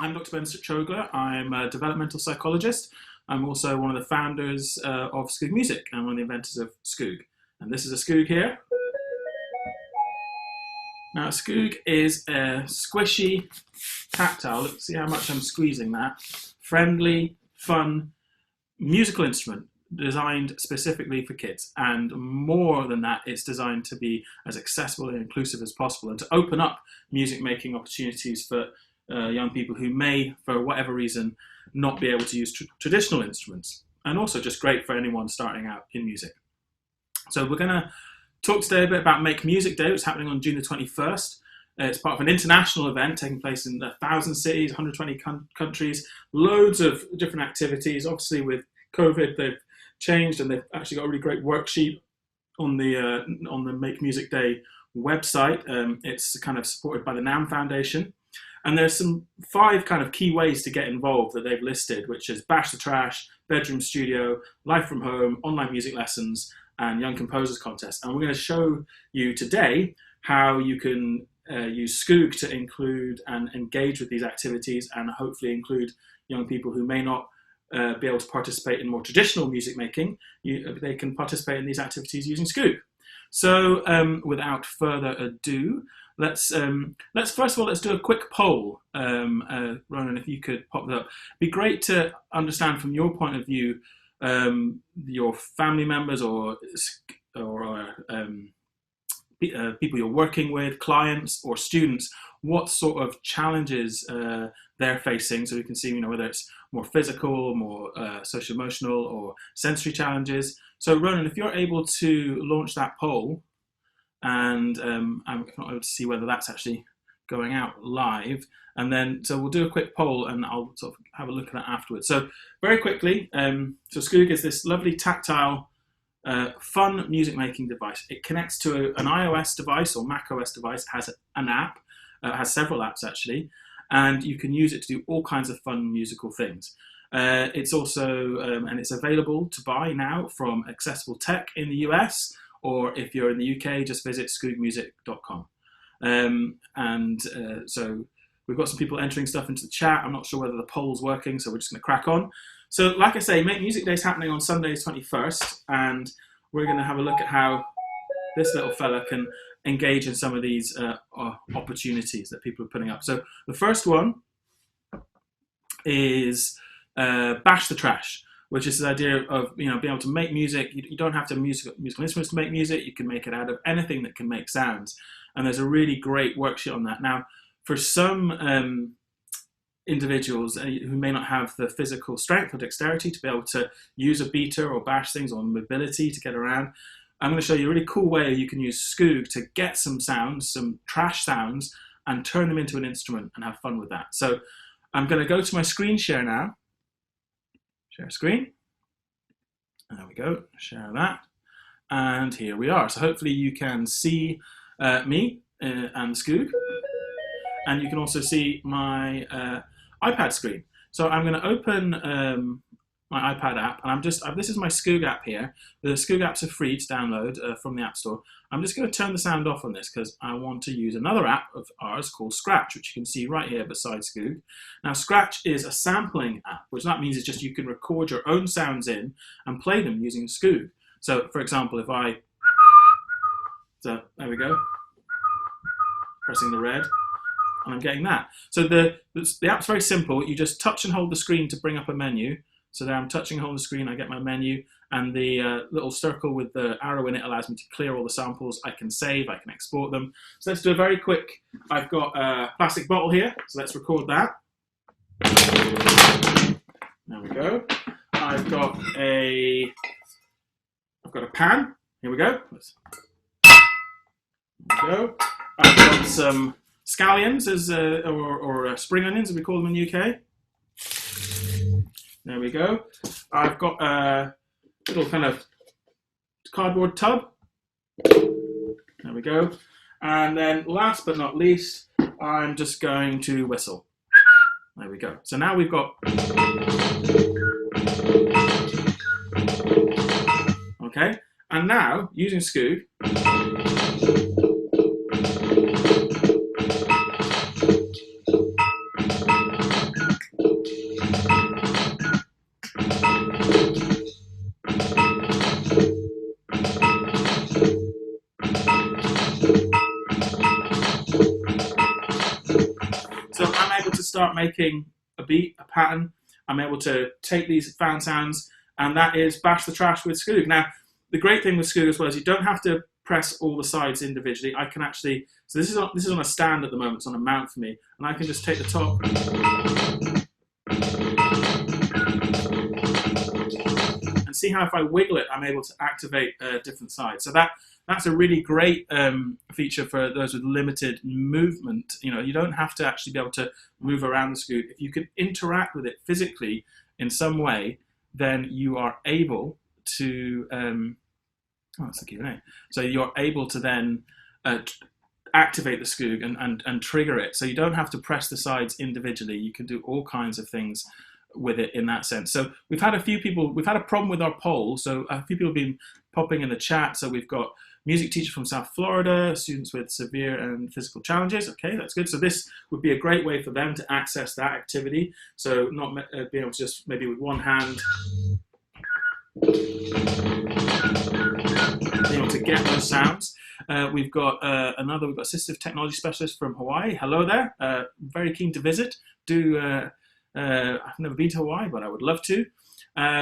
I'm Dr. Ben Schogler. I'm a developmental psychologist. I'm also one of the founders of Skoogmusic and one of the inventors of Skoog. And this is a Skoog here. Now, a Skoog is a squishy, tactile, let's see how much I'm squeezing that, friendly, fun musical instrument designed specifically for kids. And more than that, it's designed to be as accessible and inclusive as possible and to open up music making opportunities for young people who may, for whatever reason, not be able to use traditional instruments. And also just great for anyone starting out in music. So we're going to talk today a bit about Make Music Day, which is happening on June the 21st. It's part of an international event taking place in 1,000 cities, 120 countries, loads of different activities. Obviously with COVID, they've changed and they've actually got a really great worksheet on the Make Music Day website. It's kind of supported by the NAMM Foundation. And there's some 5 kind of key ways to get involved that they've listed, which is Bash the Trash, Bedroom Studio, Live from Home, online music lessons, and Young Composers Contest. And we're going to show you today how you can use Skoog to include and engage with these activities and hopefully include young people who may not be able to participate in more traditional music making. They can participate in these activities using Skoog. So without further ado, let's first of all, let's do a quick poll. Ronan, if you could pop that up. It'd be great to understand from your point of view, your family members or people you're working with, clients or students, what sort of challenges they're facing, so we can see, whether it's more physical, more social emotional, or sensory challenges. So Ronan, if you're able to launch that poll, and I'm not able to see whether that's actually going out live, and then so we'll do a quick poll and I'll sort of have a look at that afterwards. So very quickly, so Skoog is this lovely tactile fun music making device. It connects to an iOS device or Mac OS device. It has an app, has several apps actually, and you can use it to do all kinds of fun musical things. It's also and it's available to buy now from Accessible Tech in the US, or if you're in the UK, just visit skoogmusic.com. So we've got some people entering stuff into the chat. I'm not sure whether the poll's working, so we're just going to crack on. So like I say, Make Music Day is happening on Sunday the 21st, and we're going to have a look at how this little fella can engage in some of these opportunities that people are putting up. So the first one is Bash the Trash, which is this idea of being able to make music. You don't have to have musical instruments to make music. You can make it out of anything that can make sounds. And there's a really great worksheet on that. Now, for some individuals who may not have the physical strength or dexterity to be able to use a beater or bash things, or mobility to get around, I'm going to show you a really cool way you can use Skoog to get some sounds, some trash sounds, and turn them into an instrument and have fun with that. So I'm going to go to my screen share now. Share screen. There we go. Share that. And here we are. So hopefully you can see me and Skoog. And you can also see my iPad screen. So I'm going to open my iPad app, and this is my Skoog app here. The Skoog apps are free to download from the App Store. I'm just going to turn the sound off on this because I want to use another app of ours called Scratch, which you can see right here beside Skoog. Now, Scratch is a sampling app, which that means is just you can record your own sounds in and play them using Skoog. So, for example, if so there we go, pressing the red, and I'm getting that. So the app's very simple. You just touch and hold the screen to bring up a menu. So there I'm touching and holding the screen, I get my menu, and the little circle with the arrow in it allows me to clear all the samples. I can save, I can export them. So let's do a very quick, I've got a plastic bottle here, so let's record that. There we go. I've got a pan, here we go. There we go. I've got some scallions, or spring onions as we call them in the UK. There we go. I've got a little kind of cardboard tub. There we go. And then last but not least, I'm just going to whistle. There we go. So now we've got... Okay. And now, using Skoog, start making a beat, a pattern, I'm able to take these fan sounds, and that is Bash the Trash with Skoog. Now, the great thing with Skoog as well is you don't have to press all the sides individually. I can actually, so this is on a stand at the moment, it's on a mount for me, and I can just take the top and see how if I wiggle it, I'm able to activate different sides. So that's a really great feature for those with limited movement. You know, you don't have to actually be able to move around the Skoog. If you can interact with it physically in some way, then you are able to, oh, that's the Q&A. So you're able to then activate the Skoog and trigger it. So you don't have to press the sides individually. You can do all kinds of things with it in that sense. So we've had a problem with our poll. So a few people have been popping in the chat. So we've got music teacher from South Florida, students with severe and physical challenges. Okay, that's good. So this would be a great way for them to access that activity. So not being able to just maybe with one hand, being able to get those sounds. We've got assistive technology specialist from Hawaii. Hello there. Very keen to visit. I've never been to Hawaii, but I would love to.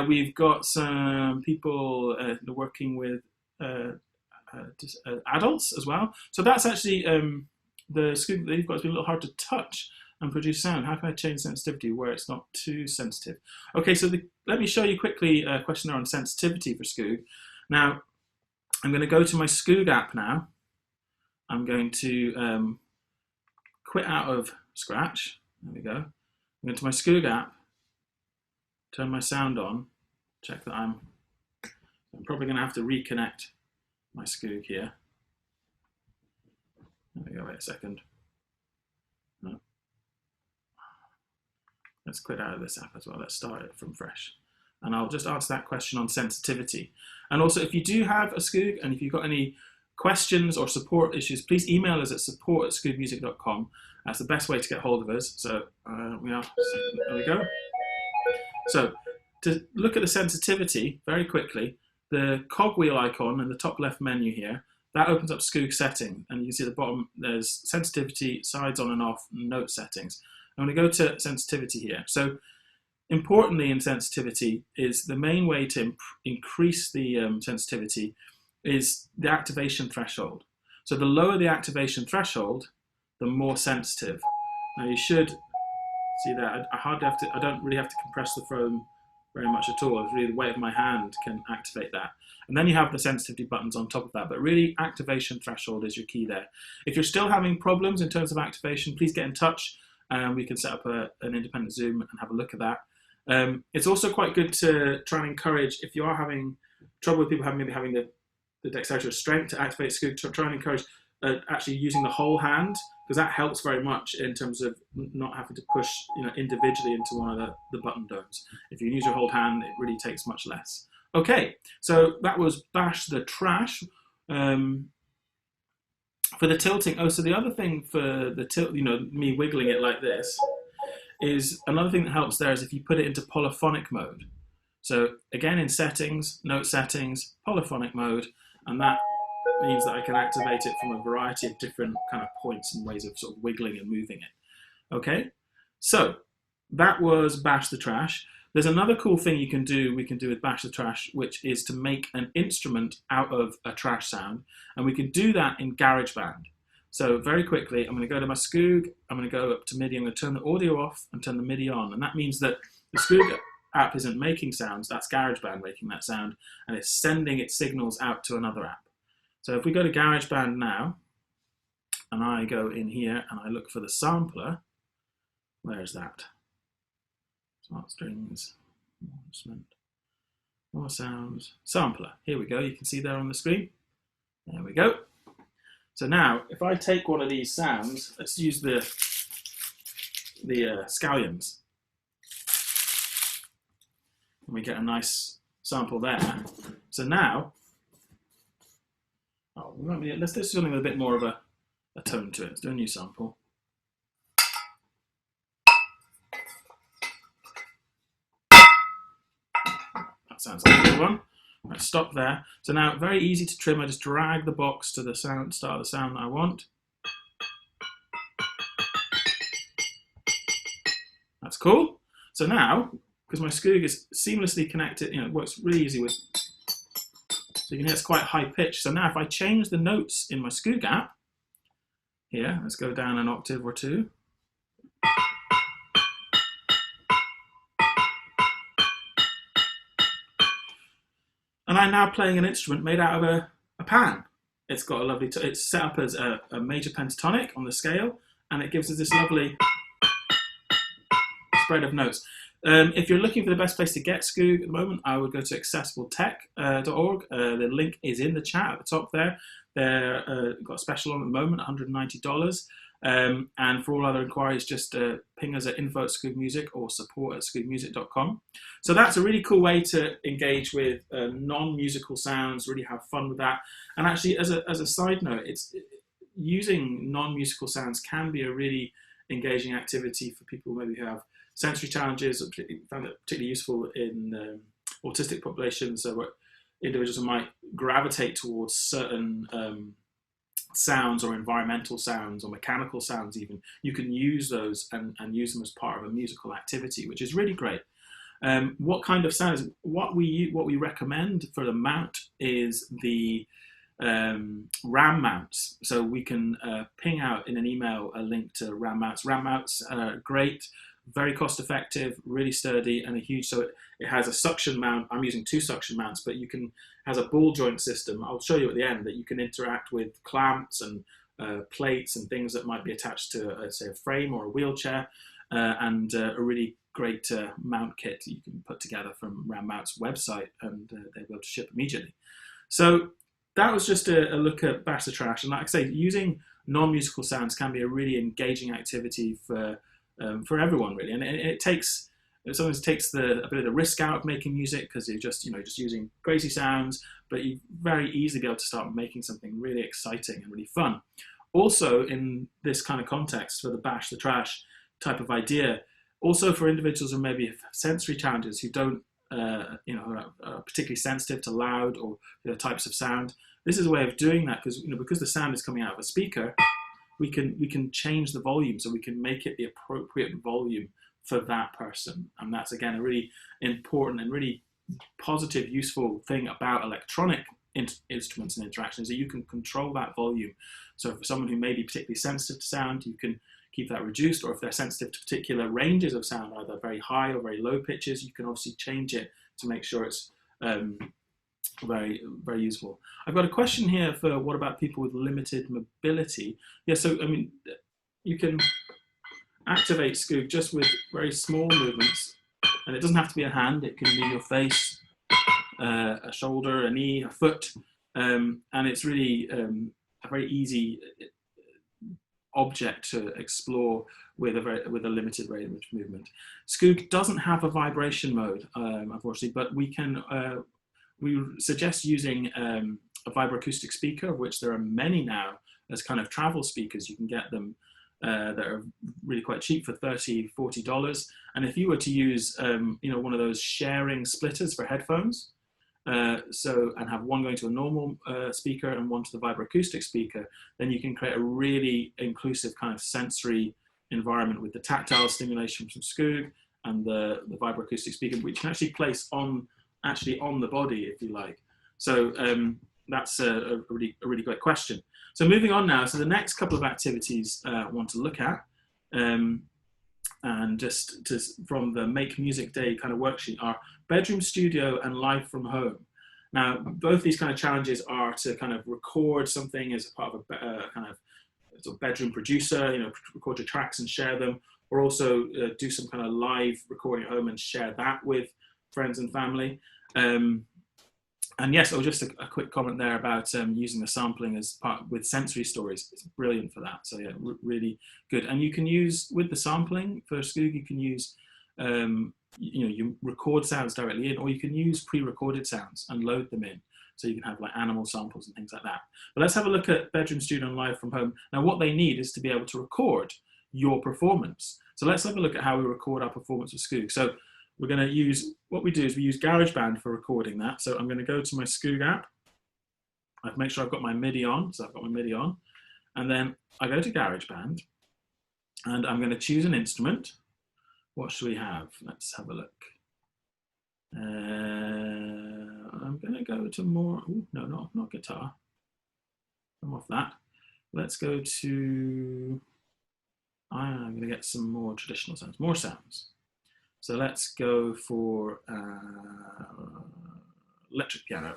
We've got some people working with adults as well. So that's actually the Skoog that you've got has been a little hard to touch and produce sound. How can I change sensitivity where it's not too sensitive? Okay, so let me show you quickly a question there on sensitivity for Skoog. Now, I'm going to go to my Skoog app now. I'm going to quit out of Scratch. There we go. I'm going to my Skoog app, turn my sound on, check that I'm probably going to have to reconnect my Skoog here. There we go, wait a second. No. Let's quit out of this app as well. Let's start it from fresh. And I'll just answer that question on sensitivity. And also, if you do have a Skoog and if you've got any questions or support issues, please email us at support@skoogmusic.com. That's the best way to get hold of us. So there we go. So to look at the sensitivity very quickly, the cogwheel icon in the top left menu here, that opens up Skoog setting. And you can see at the bottom, there's sensitivity, sides on and off, note settings. I'm going to go to sensitivity here. So importantly in sensitivity is the main way to increase the sensitivity is the activation threshold. So the lower the activation threshold, the more sensitive. Now you should see that I don't really have to compress the foam very much at all. It's really the weight of my hand can activate that. And then you have the sensitivity buttons on top of that, but really activation threshold is your key there. If you're still having problems in terms of activation, please get in touch and we can set up an independent Zoom and have a look at that. It's also quite good to try and encourage, if you are having trouble with people maybe having the dexterity or strength to activate Skoog, try and encourage actually using the whole hand, because that helps very much in terms of not having to push individually into one of the button domes. If you use your whole hand, it really takes much less. Okay, so that was Bash the Trash. For the tilting, so the other thing for the tilt, me wiggling it like this, is another thing that helps there is if you put it into polyphonic mode. So again, in settings, note settings, polyphonic mode, and that means that I can activate it from a variety of different kind of points and ways of sort of wiggling and moving it. Okay, so that was Bash the Trash. There's another cool thing we can do with Bash the Trash, which is to make an instrument out of a trash sound, and we can do that in Garage Band. So very quickly, I'm going to go to my Skoog, I'm going to go up to MIDI, I'm going to turn the audio off and turn the MIDI on, and that means that the Skoog app isn't making sounds, that's Garage Band making that sound, and it's sending its signals out to another app. So if we go to Garage Band now, and I go in here and I look for the sampler, where is that? Smart strings, more sounds, sampler. Here we go, you can see there on the screen. There we go. So now, if I take one of these sounds, let's use the scallions. And we get a nice sample there. So now, let's do something with a bit more of a tone to it. Let's do a new sample. That sounds like a good one. Right, stop there. So now, very easy to trim. I just drag the box to the start of the sound that I want. That's cool. So now, because my Skoog is seamlessly connected, it works really easy with, so you can hear it's quite high pitch. So now if I change the notes in my Skoog app, here, let's go down an octave or two. And I'm now playing an instrument made out of a pan. It's got a lovely, it's set up as a major pentatonic on the scale, and it gives us this lovely spread of notes. If you're looking for the best place to get Skoog at the moment, I would go to accessibletech.org. The link is in the chat at the top there. They've got a special on at the moment, $190. And for all other inquiries, just ping us at info@Skoogmusic or support@skoogmusic.com. So that's a really cool way to engage with non-musical sounds, really have fun with that. And actually, as a side note, using non-musical sounds can be a really engaging activity for people maybe who have sensory challenges, or found it particularly useful in autistic populations, where individuals who might gravitate towards certain sounds or environmental sounds or mechanical sounds even. You can use those and use them as part of a musical activity, which is really great. What kind of sounds? What we recommend for the mount is the RAM mounts. So we can ping out in an email a link to RAM mounts. RAM mounts are great, very cost effective, really sturdy, and a huge, so it has a suction mount. I'm using 2 suction mounts, but has a ball joint system. I'll show you at the end that you can interact with clamps and plates and things that might be attached to, say, a frame or a wheelchair, and a really great mount kit you can put together from RAM Mount's website, and they'll be able to ship immediately. So that was just a look at Bash the Trash, and like I say, using non-musical sounds can be a really engaging activity for everyone, really, and it sometimes takes a bit of the risk out of making music, because you're just using crazy sounds, but you very easily be able to start making something really exciting and really fun. Also, in this kind of context, for the Bash the Trash type of idea, also for individuals who maybe have sensory challenges, who don't are particularly sensitive to loud or types of sound, this is a way of doing that, because the sound is coming out of a speaker. We can change the volume, so we can make it the appropriate volume for that person. And that's, again, a really important and really positive, useful thing about electronic instruments and interactions, that you can control that volume. So for someone who may be particularly sensitive to sound, you can keep that reduced, or if they're sensitive to particular ranges of sound, either very high or very low pitches, you can obviously change it to make sure it's very, very useful. I've got a question here for what about people with limited mobility? Yeah, so you can activate Skoog just with very small movements, and it doesn't have to be a hand. It can be your face, a shoulder, a knee, a foot, and it's really a very easy object to explore with a limited range of movement. Skoog doesn't have a vibration mode, unfortunately, but we suggest using a vibroacoustic speaker, of which there are many now as kind of travel speakers. You can get them that are really quite cheap for $30, $40. And if you were to use one of those sharing splitters for headphones, and have one going to a normal speaker and one to the vibroacoustic speaker, then you can create a really inclusive kind of sensory environment with the tactile stimulation from Skoog and the vibroacoustic speaker, which you can actually place on the body, if you like. So that's a really great question. So moving on now, so the next couple of activities I want to look at, and just from the Make Music Day kind of worksheet, are bedroom studio and live from home. Now, both these kind of challenges are to kind of record something as a part of a kind of sort of bedroom producer, record your tracks and share them, or also do some kind of live recording at home and share that with friends and family. And yes, just a quick comment there about using the sampling as part with sensory stories. It's brilliant for that. So yeah, really good. And you can use, with the sampling for Skoog, you can use, you record sounds directly in, or you can use pre-recorded sounds and load them in. So you can have like animal samples and things like that. But let's have a look at bedroom studio and live from home. Now, what they need is to be able to record your performance. So let's have a look at how we record our performance with Skoog. So we're going to use, what we do is we use Garage Band for recording that. So I'm going to go to my Skoog app. I make sure I've got my MIDI on. So I've got my MIDI on. And then I go to Garage Band and I'm going to choose an instrument. What should we have? Let's have a look. I'm going to go to more. Ooh, no, not guitar. I'm off that. Let's go to. I'm going to get some more traditional sounds, more sounds. So let's go for electric piano.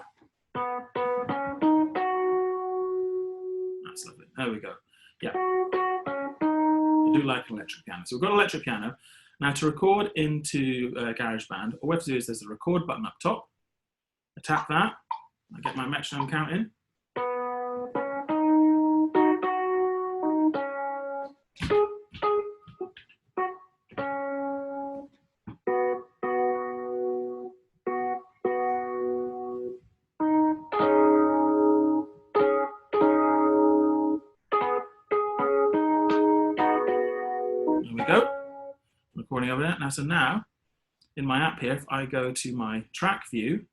That's lovely. There we go. Yeah, I do like an electric piano. So we've got an electric piano. Now to record into Garage Band, all we have to do is there's a record button up top. I tap that. I get my metronome count in. There we go. Recording over there. Now, so now, in my app here, if I go to my track view,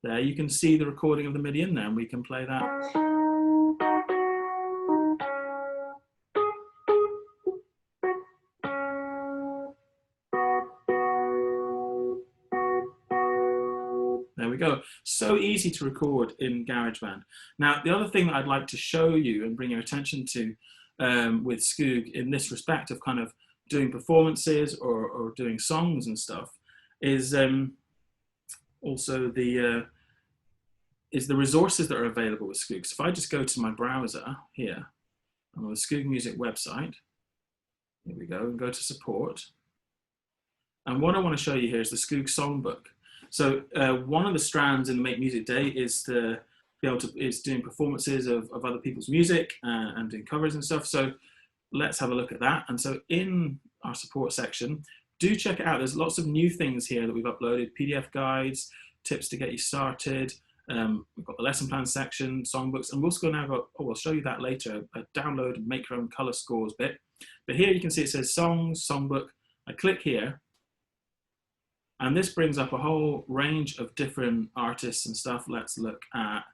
there you can see the recording of the MIDI in there, and we can play that. There we go. So easy to record in GarageBand. Now, the other thing that I'd like to show you and bring your attention to with Skoog in this respect of kind of doing performances or doing songs and stuff is also the resources that are available with Skoog. So if I just go to my browser here, I'm on the Skoogmusic website. Here we go, and go to support. And what I want to show you here is the Skoog songbook. So one of the strands in the Make Music Day is to be able to doing performances of other people's music and doing covers and stuff. So let's have a look at that. And so in our support section, do check it out. There's lots of new things here that we've uploaded: PDF guides, tips to get you started. We've got the lesson plan section, songbooks, and we've also now got, I'll show you that later, a download and make your own color scores bit. But here you can see it says songs, songbook. I click here, and this brings up a whole range of different artists and stuff. Let's look at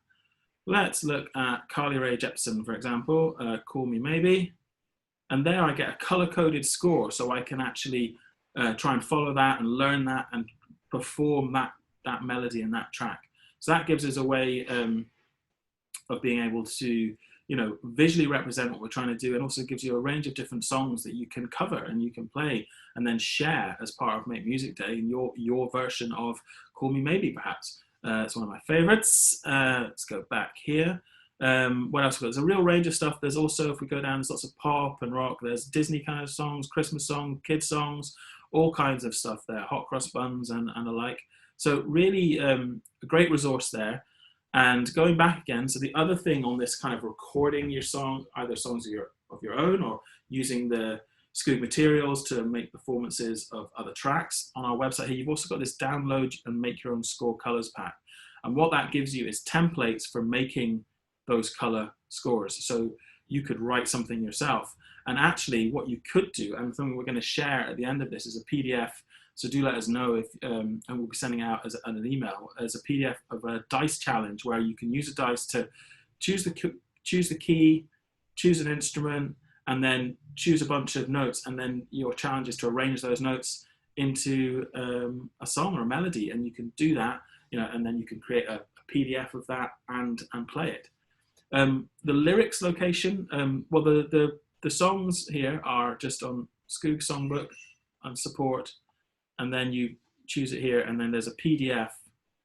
Carly Rae Jepsen, for example, Call Me Maybe. And there I get a color-coded score, so I can actually try and follow that and learn that and perform that melody in that track. So that gives us a way of being able to, visually represent what we're trying to do, and also gives you a range of different songs that you can cover and you can play and then share as part of Make Music Day in your version of Call Me Maybe, perhaps. It's one of my favorites. Let's go back here. What else? There's a real range of stuff. There's also, if we go down, there's lots of pop and rock. There's Disney kind of songs, Christmas songs, kids songs, all kinds of stuff there, hot cross buns and the like. So really a great resource there. And going back again, so the other thing on this kind of recording your song, either songs of your own or using the Skoog materials to make performances of other tracks on our website here, you've also got this download and make your own score colors pack. And what that gives you is templates for making those color scores. So you could write something yourself. And actually what you could do, and something we're going to share at the end of this, is a PDF. So do let us know if, and we'll be sending out as an email as a PDF of a dice challenge where you can use a dice to choose the key, choose an instrument, and then choose a bunch of notes. And then your challenge is to arrange those notes into a song or a melody. And you can do that, and then you can create a PDF of that and play it. The lyrics location, well, the songs here are just on Skoog Songbook and support, and then you choose it here, and then there's a PDF.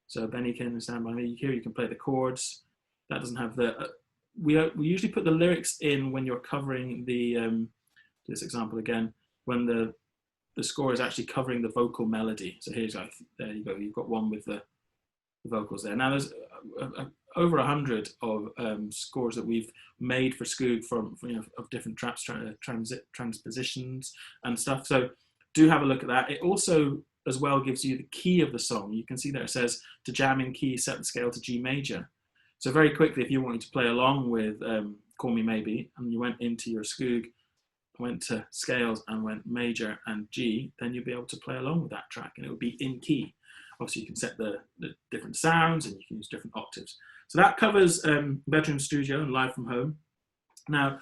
So Benny can stand by me. Here you can play the chords. That doesn't have the. We usually put the lyrics in when you're covering the. This example again, when the score is actually covering the vocal melody. So here's there you go. You've got one with the vocals there. Now there's over 100 of scores that we've made for Skoog from of different transpositions and stuff. So do have a look at that. It also as well gives you the key of the song. You can see there it says to jam in key, set the scale to G major. So very quickly, if you wanted to play along with Call Me Maybe, and you went into your Skoog, went to scales and went major and G, then you'll be able to play along with that track, and it would be in key. Obviously, you can set the different sounds, and you can use different octaves. So that covers bedroom, studio, and live from home. Now,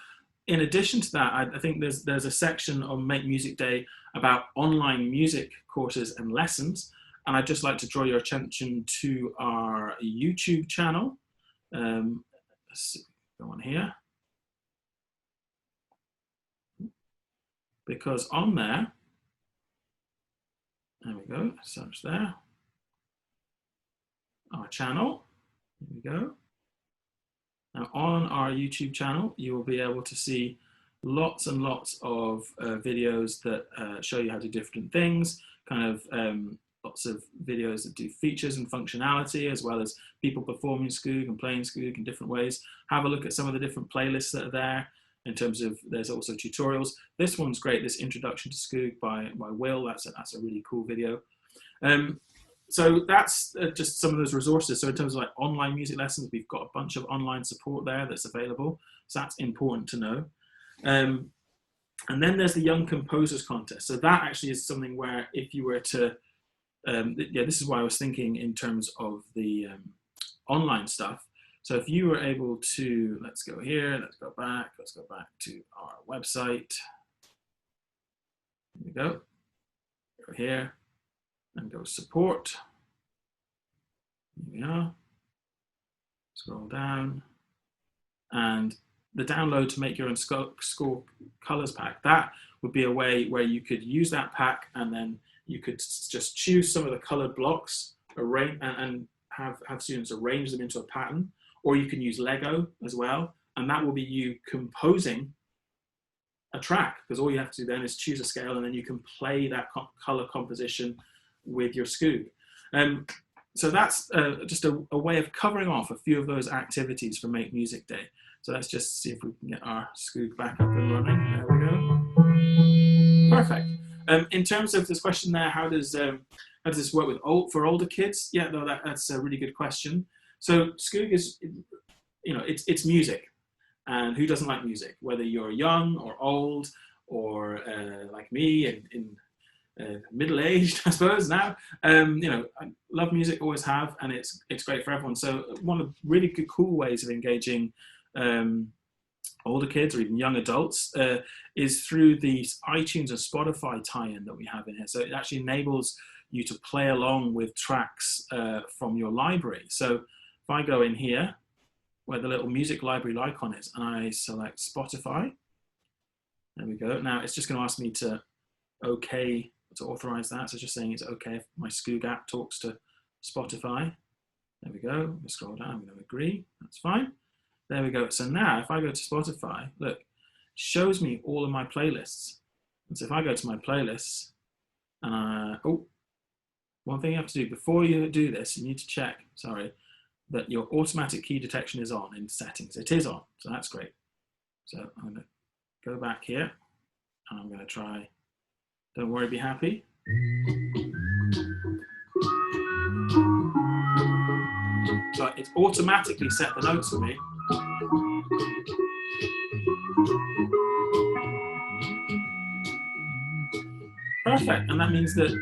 in addition to that, I think there's a section on Make Music Day about online music courses and lessons. And I'd just like to draw your attention to our YouTube channel. Let's go on here. Because on there we go, search there. Our channel, here we go. Now on our YouTube channel, you will be able to see lots and lots of videos that show you how to do different things, kind of lots of videos that do features and functionality, as well as people performing Skoog and playing Skoog in different ways. Have a look at some of the different playlists that are there in terms of, there's also tutorials. This one's great, this Introduction to Skoog by Will, that's a really cool video. So that's just some of those resources. So in terms of like online music lessons, we've got a bunch of online support there that's available. So that's important to know. And then there's the Young Composers Contest. So that actually is something where if you were to, yeah, this is why I was thinking in terms of the online stuff. So if you were able to, let's go here, let's go back to our website. Here we go, go here and go support. Here we are, scroll down, and the download to make your own Skoog colors pack, that would be a way where you could use that pack and then you could just choose some of the colored blocks, arrange, and have students arrange them into a pattern, or you can use Lego as well, and that will be you composing a track, because all you have to do then is choose a scale and then you can play that color composition with your Skoog. So that's just a way of covering off a few of those activities for Make Music Day. So let's just see if we can get our Skoog back up and running. There we go. Perfect. In terms of this question there, how does this work with for older kids? Yeah, no, that's a really good question. So Skoog is, you know, it's music, and who doesn't like music? Whether you're young or old, or like me in middle-aged, I suppose now. You know, I love music, always have, and it's great for everyone. So one of the really good, cool ways of engaging older kids or even young adults is through the iTunes and Spotify tie-in that we have in here. So it actually enables you to play along with tracks from your library. So if I go in here, where the little music library icon is, and I select Spotify, there we go. Now it's just going to ask me to okay, to authorize that. So just saying it's okay if my Skoog app talks to Spotify. There we go. We'll scroll down, I'm going to agree, that's fine. There we go. So now if I go to Spotify, look, it shows me all of my playlists. And so if I go to my playlists, and one thing you have to do before you do this, you need to check, sorry, that your automatic key detection is on in settings. It is on, so that's great. So I'm going to go back here, and I'm going to try Don't Worry, Be Happy. So it's automatically set the notes for me. Perfect, and that means that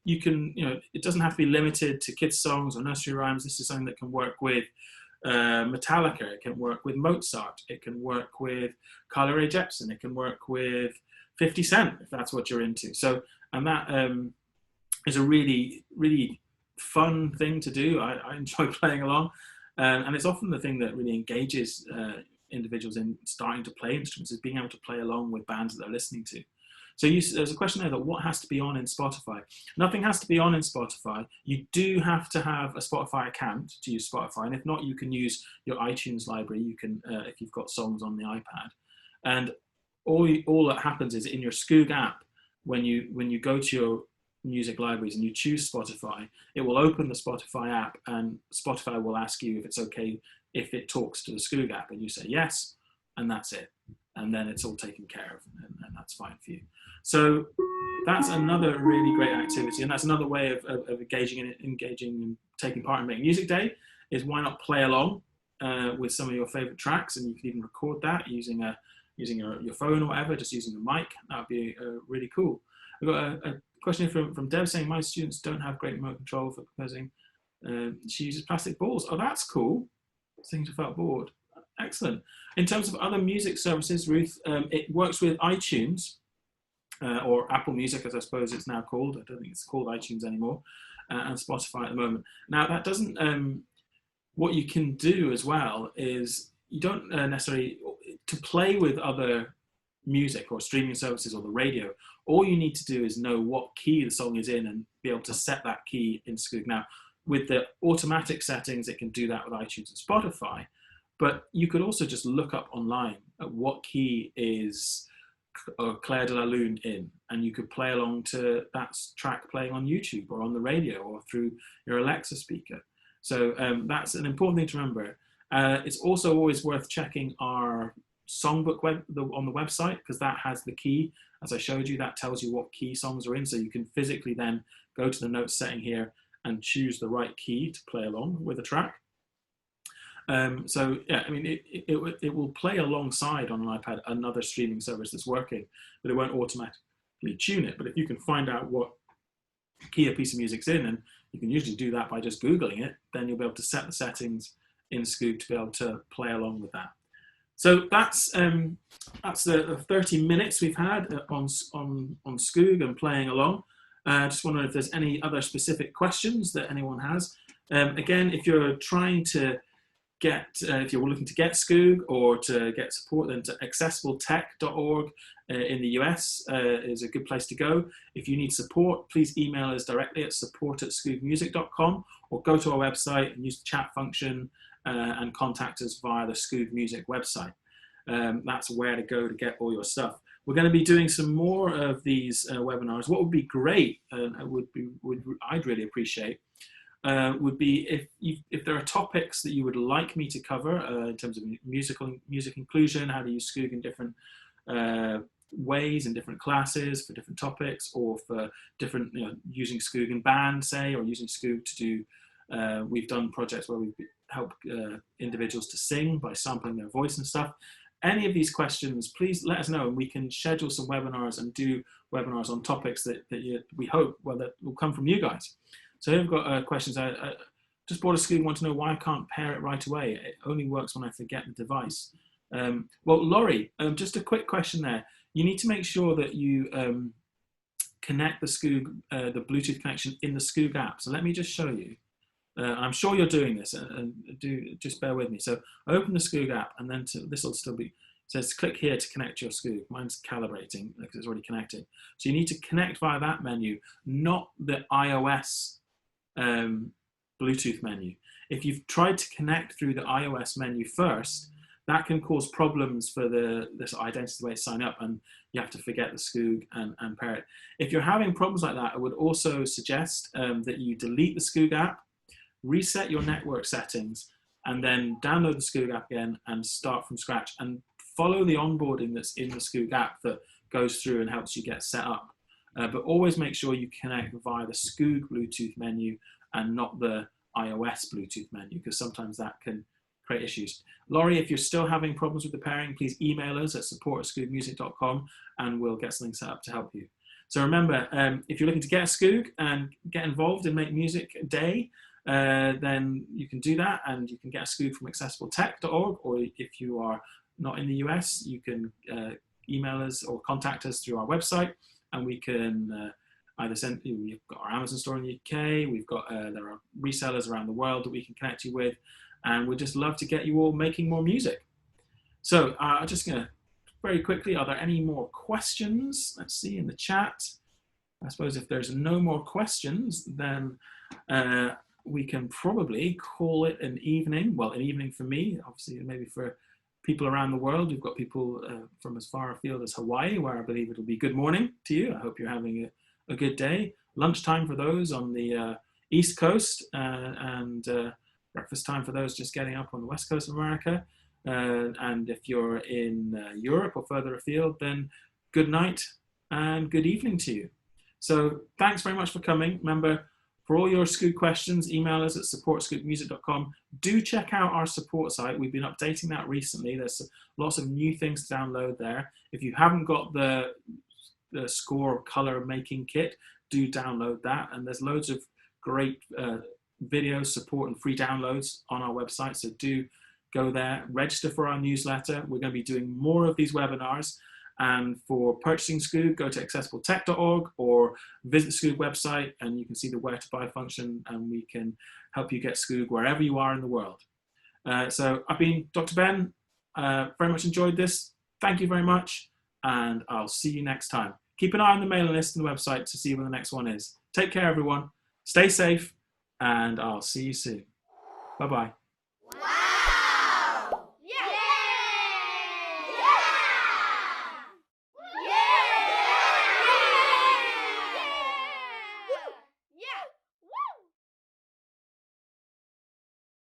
you can, you know, it doesn't have to be limited to kids' songs or nursery rhymes. This is something that can work with Metallica, it can work with Mozart, it can work with Carly Rae Jepsen, it can work with 50 Cent, if that's what you're into. So, and that is a really, really fun thing to do. I enjoy playing along, and it's often the thing that really engages individuals in starting to play instruments, is being able to play along with bands that they're listening to. So there's a question there that what has to be on in Spotify? Nothing has to be on in Spotify. You do have to have a Spotify account to use Spotify, and if not, you can use your iTunes library. You can, if you've got songs on the iPad, and all that happens is in your Skoog app, when you go to your music libraries and you choose Spotify, it will open the Spotify app, and Spotify will ask you if it's okay if it talks to the Skoog app, and you say yes, and that's it. And then it's all taken care of, and that's fine for you. So that's another really great activity, and that's another way of engaging and taking part in Make Music Day, is why not play along with some of your favorite tracks, and you can even record that using your phone or whatever, just using a mic. That would be really cool. I've got a question from Deb saying, my students don't have great remote control for composing. She uses plastic balls. Oh, that's cool. Things have felt bored. Excellent. In terms of other music services, Ruth, it works with iTunes, or Apple Music, as I suppose it's now called. I don't think it's called iTunes anymore, and Spotify at the moment. Now, that doesn't, what you can do as well is you don't necessarily, to play with other music or streaming services or the radio, all you need to do is know what key the song is in and be able to set that key in Skoog. Now, with the automatic settings, it can do that with iTunes and Spotify, but you could also just look up online at what key is Claire de la Lune in, and you could play along to that track playing on YouTube or on the radio or through your Alexa speaker. So that's an important thing to remember. It's also always worth checking our songbook on the website, because that has the key. As I showed you, that tells you what key songs are in, so you can physically then go to the notes setting here and choose the right key to play along with a track. So yeah, I mean, it will play alongside on an iPad another streaming service that's working, but it won't automatically tune it. But if you can find out what key a piece of music's in, and you can usually do that by just Googling it, then you'll be able to set the settings in Skoog to be able to play along with that. So that's the 30 minutes we've had on Skoog and playing along. Just wondering if there's any other specific questions that anyone has. Again, if you're trying to if you're looking to get Skoog or to get support, then to accessibletech.org in the US is a good place to go. If you need support, please email us directly at support@skoogmusic.com, or go to our website and use the chat function and contact us via the Skoogmusic website. That's where to go to get all your stuff. We're going to be doing some more of these webinars. What would be great, and I'd really appreciate, would be if there are topics that you would like me to cover in terms of music inclusion, how to use Skoog in different ways in different classes for different topics, or for different, using Skoog in band, say, or using Skoog to do. We've done projects where we've helped individuals to sing by sampling their voice and stuff. Any of these questions, please let us know, and we can schedule some webinars and do webinars on topics that we hope that will come from you guys. So here we've got questions. I just bought a Skoog, want to know why I can't pair it right away. It only works when I forget the device. Well, Laurie, just a quick question there. You need to make sure that you connect the Skoog, the Bluetooth connection in the Skoog app. So let me just show you. I'm sure you're doing this, and just bear with me. So open the Skoog app, and then this will still be, it says click here to connect your Skoog. Mine's calibrating because it's already connected. So you need to connect via that menu, not the iOS Bluetooth menu. If you've tried to connect through the iOS menu first, that can cause problems for this identity way to sign up, and you have to forget the Skoog and pair it. If you're having problems like that, I would also suggest that you delete the Skoog app, reset your network settings, and then download the Skoog app again and start from scratch, and follow the onboarding that's in the Skoog app that goes through and helps you get set up. But always make sure you connect via the Skoog Bluetooth menu and not the iOS Bluetooth menu, because sometimes that can create issues. Laurie, if you're still having problems with the pairing, please email us at support@skoogmusic.com and we'll get something set up to help you. So remember, if you're looking to get a Skoog and get involved in Make Music Day, then you can do that, and you can get a Skoog from accessibletech.org, or if you are not in the US, you can email us or contact us through our website, and we can either send you, we've got our Amazon store in the UK, we've got, there are resellers around the world that we can connect you with, and we'd just love to get you all making more music. So I'm just gonna, very quickly, are there any more questions? Let's see in the chat. I suppose if there's no more questions, then we can probably call it an evening. Well, an evening for me, obviously maybe for people around the world. We've got people from as far afield as Hawaii, where I believe it'll be good morning to you. I hope you're having a good day. Lunchtime for those on the East Coast, and breakfast time for those just getting up on the West Coast of America. And if you're in Europe or further afield, then good night and good evening to you. So thanks very much for coming. Remember, for all your Skoog questions, email us at support@skoogmusic.com. Do check out our support site. We've been updating that recently. There's lots of new things to download there. If you haven't got the score color making kit, do download that. And there's loads of great videos, support, and free downloads on our website. So do go there, register for our newsletter. We're going to be doing more of these webinars. And for purchasing Skoog, go to accessibletech.org or visit the Skoog website, and you can see the where to buy function, and we can help you get Skoog wherever you are in the world. So I've been Dr. Ben. Very much enjoyed this. Thank you very much, and I'll see you next time. Keep an eye on the mailing list and the website to see when the next one is. Take care, everyone. Stay safe, and I'll see you soon. Bye-bye. Wow.